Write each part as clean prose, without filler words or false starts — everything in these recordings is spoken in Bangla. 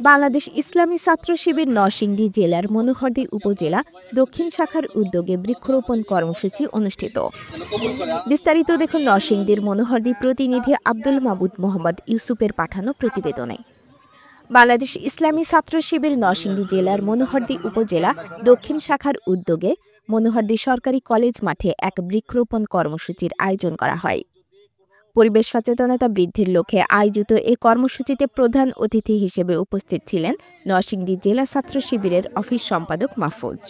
বাংলাদেশ ইসলামী ছাত্র শিবির নরসিংদী জেলার মনোহরদী উপজেলা দক্ষিণ শাখার উদ্যোগে বৃক্ষরোপণ কর্মসূচি অনুষ্ঠিত। বিস্তারিত দেখুন নরসিংদীর মনোহরদী প্রতিনিধি আব্দুল মাবুদ মোহাম্মদ ইউসুফের পাঠানো প্রতিবেদনে। বাংলাদেশ ইসলামী ছাত্র শিবির নরসিংদী জেলার মনোহরদী উপজেলা দক্ষিণ শাখার উদ্যোগে মনোহরদী সরকারি কলেজ মাঠে এক বৃক্ষরোপণ কর্মসূচির আয়োজন করা হয়। পরিবেশ সচেতনতা বৃদ্ধির লক্ষ্যে আয়োজিত এ কর্মসূচিতে প্রধান অতিথি হিসেবে উপস্থিত ছিলেন নরসিংদী জেলা ছাত্র শিবিরের অফিস সম্পাদক মাহফুজ।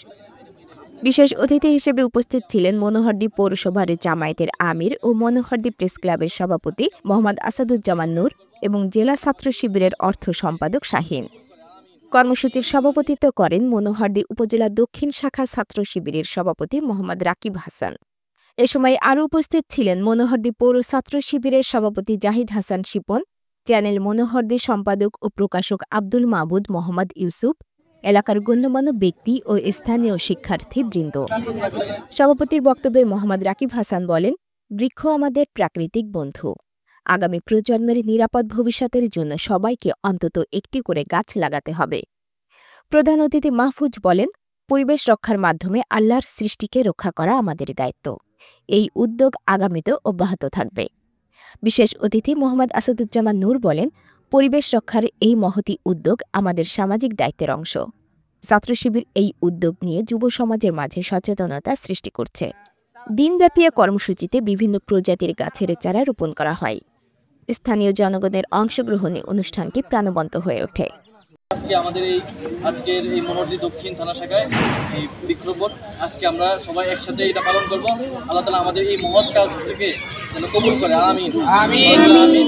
বিশেষ অতিথি হিসেবে উপস্থিত ছিলেন মনোহরদী পৌরসভার জামায়াতের আমির ও মনোহরদী প্রেস ক্লাবের সভাপতি মোহাম্মদ আসাদুজ্জামান নূর এবং জেলা ছাত্র শিবিরের অর্থ সম্পাদক শাহীন। কর্মসূচির সভাপতিত্ব করেন মনোহরদী উপজেলা দক্ষিণ শাখা ছাত্র শিবিরের সভাপতি মোহাম্মদ রাকিব হাসান। এ সময় আরও উপস্থিত ছিলেন মনোহরদী পৌর ছাত্র শিবিরের সভাপতি জাহিদ হাসান শিপন, চ্যানেল মনোহরদী সম্পাদক ও প্রকাশক আব্দুল মাবুদ মোহাম্মদ ইউসুফ, এলাকার গণ্যমান্য ব্যক্তি ও স্থানীয় শিক্ষার্থীবৃন্দ। সভাপতির বক্তব্যে মোহাম্মদ রাকিব হাসান বলেন, বৃক্ষ আমাদের প্রাকৃতিক বন্ধু। আগামী প্রজন্মের নিরাপদ ভবিষ্যতের জন্য সবাইকে অন্তত একটি করে গাছ লাগাতে হবে। প্রধান অতিথি মাহফুজ বলেন, পরিবেশ রক্ষার মাধ্যমে আল্লাহর সৃষ্টিকে রক্ষা করা আমাদের দায়িত্ব। এই উদ্যোগ আগামীতেও অব্যাহত থাকবে। বিশেষ অতিথি মোহাম্মদ আসাদুজ্জামান নূর বলেন, পরিবেশ রক্ষার এই মহতী উদ্যোগ আমাদের সামাজিক দায়িত্বের অংশ। ছাত্র শিবির এই উদ্যোগ নিয়ে যুব সমাজের মাঝে সচেতনতা সৃষ্টি করছে। দিনব্যাপী কর্মসূচিতে বিভিন্ন প্রজাতির গাছের চারা রোপণ করা হয়। স্থানীয় জনগণের অংশগ্রহণে অনুষ্ঠানটি প্রাণবন্ত হয়ে ওঠে। আজকের এই মনোহরদী দক্ষিণ থানা শাখায় এই বৃক্ষরোপণ আজকে আমরা সবাই একসাথে এটা পালন করব। আল্লাহ তাআলা আমাদের এই মহৎ কাজ থেকে যেন কবুল করে। আমিন।